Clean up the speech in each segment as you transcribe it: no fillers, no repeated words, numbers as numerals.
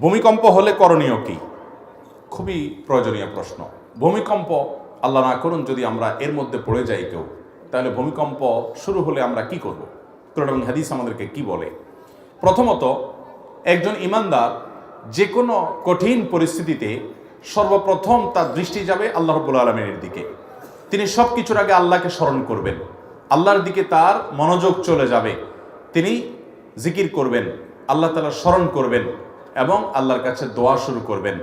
ভূমিকম্প হলে করণীয় কি? খুবই প্রয়োজনীয় প্রশ্ন। ভূমিকম্প আল্লাহ না করুন যদি আমরা এর মধ্যে পড়ে যাই কেউ, তাহলে ভূমিকম্প শুরু হলে আমরা কি করব? কোরআন এবং হাদিস আমাদেরকে কি বলে? প্রথমত, একজন ঈমানদার যে কোনো কঠিন পরিস্থিতিতে সর্বপ্রথম তার দৃষ্টি যাবে আল্লাহ রাব্বুল আলামিনের দিকে। তিনি সব কিছুর আগে আল্লাহকে স্মরণ করবেন, আল্লাহর দিকে তার মনোযোগ চলে যাবে। তিনি জিকির করবেন, আল্লাহ তাআলা স্মরণ করবেন এবং আল্লাহর কাছে দোয়া শুরু করবেন,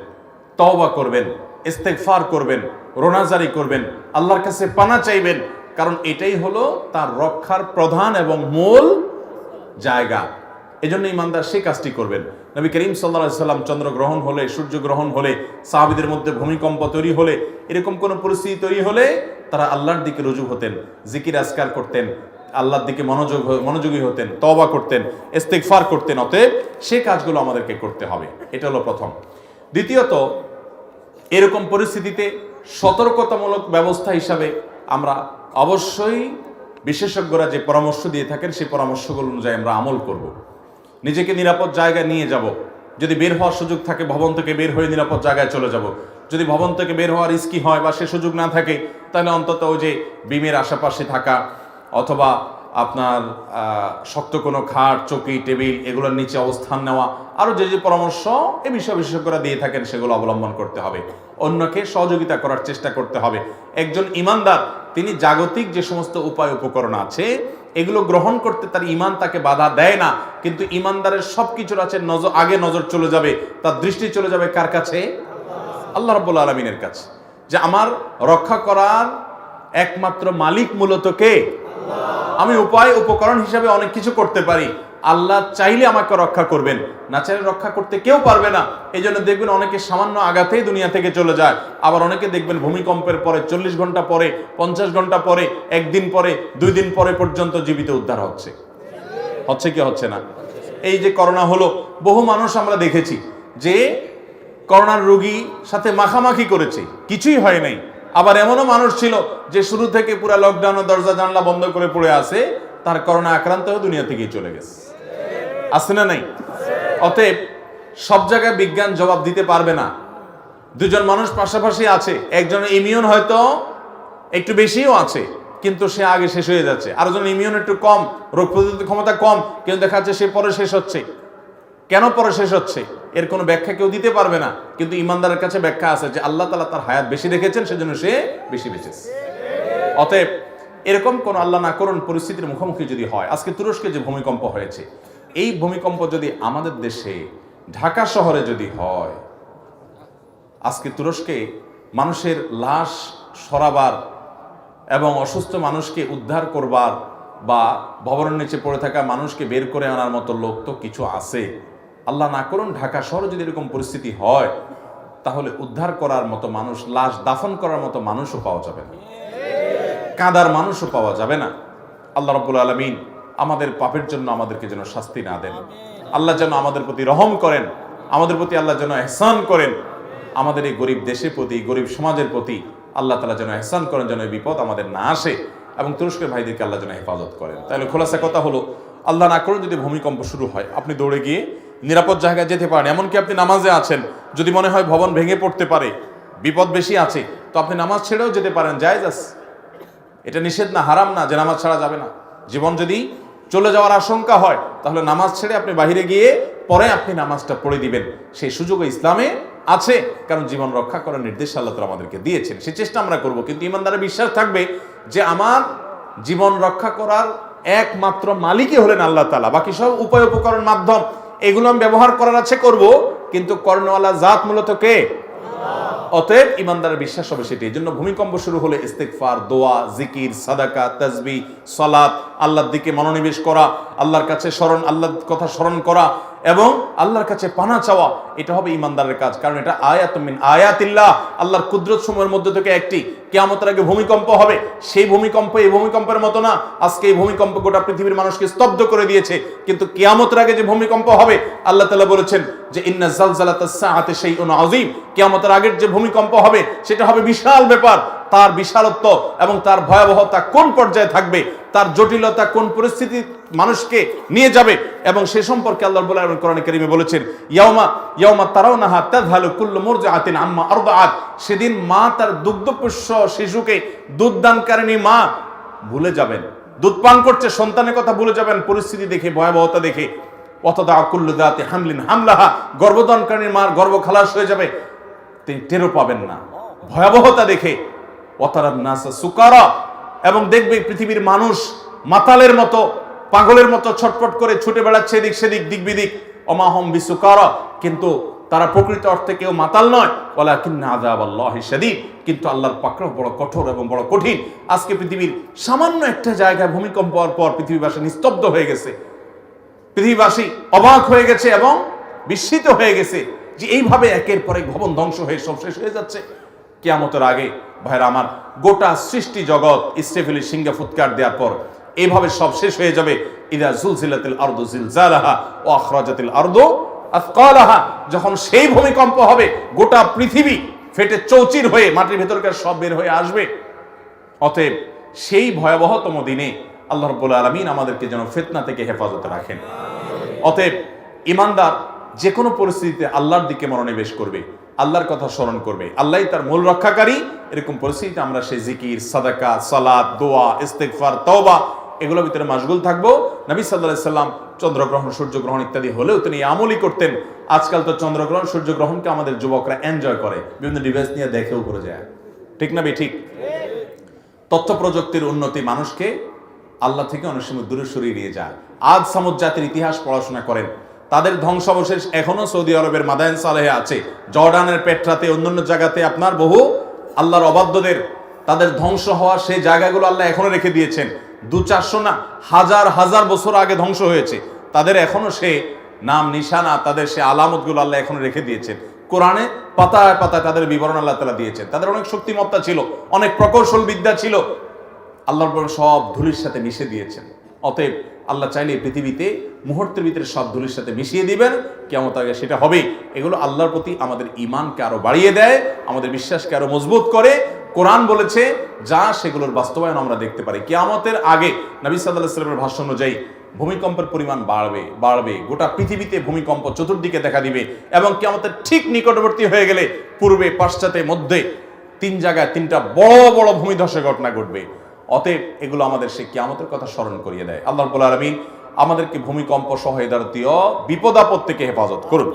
তওবা করবেন, ইস্তেগফার করবেন, রোনাজারি করবেন, আল্লাহর কাছে পানা চাইবেন, কারণ এটাই হলো তার রক্ষার প্রধান এবং মূল জায়গা। এজন্য ঈমানদার সেই কাজটি করবেন। নবী করিম সাল্লাল্লাহু আলাইহি সাল্লাম চন্দ্রগ্রহণ হলে, সূর্যগ্রহণ হলে, সাহাবীদের মধ্যে ভূমিকম্প তৈরি হলে, এরকম কোনো পরিস্থিতি তৈরি হলে তারা আল্লাহর দিকে রুজু হতেন, জিকির আজকার করতেন, আল্লাহর দিকে মনোযোগী হতেন, তওবা করতেন, ইস্তেগফার করতেন। অতএব সেই কাজগুলো আমাদেরকে করতে হবে। এটা হলো প্রথম। দ্বিতীয়ত, এরকম পরিস্থিতিতে সতর্কতামূলক ব্যবস্থা হিসাবে আমরা অবশ্যই বিশেষজ্ঞরা যে পরামর্শ দিয়ে থাকেন সেই পরামর্শগুলো অনুযায়ী আমরা আমল করব। নিজেকে নিরাপদ জায়গায় নিয়ে যাব। যদি বের হওয়ার সুযোগ থাকে ভবন থেকে বের হয়ে নিরাপদ জায়গায় চলে যাব। যদি ভবন থেকে বের হওয়ার রিস্কি হয় বা সে সুযোগ না থাকে, তাহলে অন্তত ওই যে বিমের আশেপাশে থাকা অথবা আপনার শক্ত কোনো খাট, চৌকি, টেবিল এগুলোর নিচে অবস্থান নেওয়া, আরও যে যে পরামর্শ এ বিষয়ে বিশেষজ্ঞরা দিয়ে থাকেন সেগুলো অবলম্বন করতে হবে। অন্যকে সহযোগিতা করার চেষ্টা করতে হবে। একজন ঈমানদার তিনি জাগতিক যে সমস্ত উপায় উপকরণ আছে এগুলো গ্রহণ করতে তার ঈমান তাকে বাধা দেয় না, কিন্তু ঈমানদারের সব কিছুর আছে আগে নজর চলে যাবে, তার দৃষ্টি চলে যাবে কার কাছে? আল্লাহ রাব্বুল আলামিনের কাছে। যে আমার রক্ষা করার একমাত্র মালিক মূলত কে? আমি উপায় উপকরণ হিসাবে অনেক কিছু করতে পারি, আল্লাহ চাইলে আমাকে রক্ষা করবেন, না চাইলে রক্ষা করতে কেউ পারবে না। এই জন্য দেখবেন অনেকে সামান্য আঘাতেই দুনিয়া থেকে চলে যায়, আবার অনেকে দেখবেন ভূমিকম্পের পরে 40 ঘন্টা পরে, 50 ঘন্টা পরে, একদিন পরে, 2 দিন পরে পর্যন্ত জীবিত উদ্ধার হচ্ছে কি হচ্ছে না? এই যে করোনা হলো, বহু মানুষ আমরা দেখেছি যে করোনার রোগী সাথে মাখামাখি করেছে, কিছুই হয় নাই। আবার এমনও মানুষ ছিল যে শুরু থেকে পুরো লকডাউনে দরজা জানলা বন্ধ করে পড়ে আছে, তার করোনা আক্রান্ত হয়ে দুনিয়া থেকেই চলে গেছে। আছে না নাই? অতএব সব জায়গায় বিজ্ঞান জবাব দিতে পারবে না। দুজন মানুষ পাশাপাশি আছে, একজনের ইমিউন হয়তো একটু বেশিও আছে কিন্তু সে আগে শেষ হয়ে যাচ্ছে, আরেকজন ইমিউন একটু কম, রোগ প্রতিরোধ ক্ষমতা কম, কিন্তু দেখা যাচ্ছে সে পরে শেষ হচ্ছে। কেন পরে শেষ হচ্ছে এর কোনো ব্যাখ্যা কেউ দিতে পারবে না, কিন্তু ঈমানদারের কাছে ব্যাখ্যা আছে যে আল্লাহ তাআলা তার হায়াত বেশি রেখেছেন, সেজন্য সে বেশি বেঁচেছে। অতএব এরকম কোন আল্লাহ না করুন পরিস্থিতির মুখোমুখি যদি হয়, আজকে তুরস্কে যে ভূমিকম্প হয়েছে, এই ভূমিকম্প যদি আমাদের দেশে ঢাকা শহরে যদি হয়, আজকে তুরস্কে মানুষের লাশ সরাবার এবং অসুস্থ মানুষকে উদ্ধার করবার বা ভবনের নিচে পড়ে থাকা মানুষকে বের করে আনার মতো লোক তো কিছু আছে। আল্লাহ না করুন ঢাকা শহরে যদি এরকম পরিস্থিতি হয়, তাহলে উদ্ধার করার মতো মানুষ, লাশ দাফন করার মতো মানুষও পাওয়া যাবে না, কাঁদার মানুষও পাওয়া যাবে না। আল্লাহ রাব্বুল আলামিন আমাদের পাপের জন্য আমাদেরকে যেন শাস্তি না দেন, আল্লাহ যেন আমাদের প্রতি রহম করেন, আমাদের প্রতি আল্লাহ যেন ইহসান করেন, আমাদের এই গরিব দেশের প্রতি, গরিব সমাজের প্রতি আল্লাহ তাআলা যেন ইহসান করেন, যেন এই বিপদ আমাদের না আসে, এবং তুরস্কের ভাইদেরকে আল্লাহ যেন হেফাজত করেন। তাহলে খোলাসা কথা হলো, আল্লাহ না করুন যদি ভূমিকম্প শুরু হয়, আপনি দৌড়ে গিয়ে নিরাপদ জায়গায় যেতে পারেন। এমনকি আপনি নামাজে আছেন, যদি মনে হয় ভবন ভেঙে পড়তে পারে, বিপদ বেশি আছে, তো আপনি নামাজ ছেড়েও যেতে পারেন, জায়েজ আছে। এটা নিষেধ না, হারাম না যে নামাজ ছাড়া যাবে না। জীবন যদি চলে যাওয়ার আশঙ্কা হয় তাহলে নামাজ ছেড়ে আপনি বাহিরে গিয়ে পরে আপনি নামাজটা পড়ে দিবেন, সেই সুযোগ ইসলামে আছে, কারণ জীবন রক্ষা করার নির্দেশ আল্লাহ তাআলা আমাদেরকে দিয়েছেন। সেই চেষ্টা আমরা করব, কিন্তু ঈমানদারের বিশ্বাস থাকবে যে আমার জীবন রক্ষা করার একমাত্র মালিকই হলেন আল্লাহ তাআলা, বাকি সব উপায় উপকরণ মাধ্যম এগুলো আমি ব্যবহার করার আছে করব, কিন্তু কর্ণওয়ালা জাত মূলত কে? অতএব ঈমানদারের বিশ্বাস হবে সেটি। এই জন্য ভূমিকম্প শুরু হলে ইস্তেগফার, দোয়া, জিকির, সাদাকা, তাসবিহ, সালাত, আল্লাহর দিকে মনোনিবেশ করা, আল্লাহর কাছে আল্লাহর কথা স্মরণ করা এবং আল্লাহর কাছে পানা চাওয়া, এটা হবে ঈমানদারের কাজ। কারণ এটা আয়াতুম মিন আয়াতিল্লাহ, আল্লাহর কুদরত সমূহের মধ্যে থেকে একটি। কিয়ামতের আগে ভূমিকম্প হবে, সেই ভূমিকম্প এই ভূমিকম্পের মতো না। আজকে এই ভূমিকম্প গোটা পৃথিবীর মানুষকে স্তব্ধ করে দিয়েছে, কিন্তু কিয়ামতের আগে যে ভূমিকম্প হবে, আল্লাহ তাআলা বলেছেন যে ইন্না যালজালাতাস সাআতি শাইউন আযীম, কিয়ামতের আগের যে ভূমিকম্প হবে সেটা হবে বিশাল ব্যাপার। তার বিশালত্ব এবং তার ভয়াবহতা কোন পর্যায়ে থাকবে তার জটিলতা কোন পরিস্থিতি মানুষকে নিয়ে যাবে, এবং সে সম্পর্কে আল্লাহ রাব্বুল আলামিন কোরআনে কারীমে বলেছেন, ইয়াউমা তারাউনাহা তাযহালু কুল্লু মুরজিআতিন আম্মা আরদাআত, সেদিন মা তার দুগ্ধপোষ্য শিশুকে দুধদানকারিণী মা ভুলে যাবেন, দুধ পান করছে সন্তানের কথা ভুলে যাবেন পরিস্থিতি দেখে, ভয়াবহতা দেখে। ওয়াতাদা কুল্লু যাতি হামলিন হামলাহা, গর্ভধারণকারিণী মার গর্ভ খালাস হয়ে যাবে, তিনি টেরও পাবেন না ভয়াবহতা দেখে। ওয়াতারান নাসা সুকারা, এবং দেখবে পৃথিবীর মানুষ মাতালের মতো পাগলের মতো ছটফট করে ছুটে বেড়াচ্ছে এদিক সেদিক দিক বিদিক। ওমা হুম বিসুকারা, কিন্তু তারা প্রকৃত অর্থে কেউ মাতাল নয়। ওয়ালাকিন্না আযাবাল্লাহি শাদীদ, কিন্তু আল্লাহর পাকড়াও বড় কঠোর এবং বড় কঠিন। আজকে পৃথিবীর সামান্য একটা জায়গায় ভূমিকম্প হওয়ার পর পৃথিবীবাসী নিস্তব্ধ হয়ে গেছে, পৃথিবীবাসী অবাক হয়ে গেছে এবং বিস্মিত হয়ে গেছে যে এইভাবে একের পর এক ভবন ধ্বংস হয়ে সব শেষ হয়ে যাচ্ছে। কিয়ামতের আগে ভাইরা আমার, গোটা সৃষ্টি জগৎ ইসরাফিলের সিংহে ফুৎকার দেওয়ার পর এইভাবে সব শেষ হয়ে যাবে। ইযা যুলজিলাতিল আরদু জিলজালাহা ওয়া আখরাজাতিল আরদু আথকালাহা, যখন সেই ভূমিকম্প হবে গোটা পৃথিবী ফেটে চৌচির হয়ে মাটির ভেতরকার সব বের হয়ে আসবে। অতএব সেই ভয়াবহতম দিনে আল্লাহ রাব্বুল আলামিন আমাদেরকে যেন ফিতনা থেকে হেফাজতে রাখেন। অতএব ঈমানদার যে কোনো পরিস্থিতিতে আল্লাহর দিকে মনোনিবেশ করবে, আল্লাহর কথা স্মরণ করবে, আল্লাহই তার মূল রক্ষাকারী। এরকম পরিস্থিতিতে আমরা সেই জিকির, সাদাকা, সালাত, দোয়া, ইস্তেগফার, তওবা এগুলোর ভিতরে মাশগুল থাকবো। নবী সাল্লাল্লাহু আলাইহি সাল্লাম চন্দ্রগ্রহণ, সূর্যগ্রহণ ইত্যাদি হলেও তিনি আমলই করতেন। আজকাল তো চন্দ্রগ্রহণ, সূর্যগ্রহণকে আমাদের যুবকরা এনজয় করে, বিভিন্ন ডিভাইস নিয়ে দেখেও করে যায়, ঠিক না ঠিক? তথ্য প্রযুক্তির উন্নতি মানুষকে আল্লাহ থেকে অনেক সময় দূরে সরিয়ে নিয়ে যায়। আজ সামুদ জাতির ইতিহাস পড়াশোনা করেন, তাদের ধ্বংসাবশেষ এখনো সৌদি আরবের মাদায়েন সালেহে আছে, জর্ডানের পেট্রাতে, অন্যান্য জায়গাতে আপনার বহু আল্লাহর অবাধ্যদের তাদের ধ্বংস হওয়া সেই জায়গাগুলো আল্লাহ এখনো রেখে দিয়েছেন। 200-400 না, হাজার হাজার বছর আগে ধ্বংস হয়েছে, তাদের এখনো সে নাম নিশানা, তাদের সে আলামতগুলো আল্লাহ এখনো রেখে দিয়েছেন। কোরআনে পাতায় পাতায় তাদের বিবরণ আল্লাহ তাআলা দিয়েছেন। তাদের অনেক শক্তিমত্তা ছিল, অনেক প্রকৌশল বিদ্যা ছিল, আল্লাহর পর সব ধুলির সাথে মিশে দিয়েছেন। অতএব আল্লাহ চাইলে পৃথিবীতে মুহূর্তের ভিতরে সব ধুলির সাথে মিশিয়ে দিবেন, কিয়ামত আগে সেটা হবে। এগুলো আল্লাহর প্রতি আমাদের ঈমানকে আরো বাড়িয়ে দেয়, আমাদের বিশ্বাসকে আরো মজবুত করে। কোরআন বলেছে যা, সেগুলোর বাস্তবায়ন আমরা দেখতে পারি। কিয়ামতের আগে নবী সাল্লাল্লাহু আলাইহি ওয়াসাল্লামের ভাষ্য অনুযায়ী ভূমিকম্পের পরিমাণ বাড়বে, গোটা পৃথিবীতে ভূমিকম্প চতুর্দিকে দেখা দিবে, এবং কিয়ামতের ঠিক নিকটবর্তী হয়ে গেলে পূর্বে, পাশ্চাত্যে, মধ্যে 3 জায়গায় 3টা বড় বড় ভূমিধসের ঘটনা ঘটবে। অতএব এগুলো আমাদের সেই কিয়ামতের কথা স্মরণ করিয়ে দেয়। আল্লাহ রাব্বুল আলামিন আমাদেরকে ভূমিকম্প সহ এ জাতীয় বিপদ আপদ থেকে হেফাজত করুন।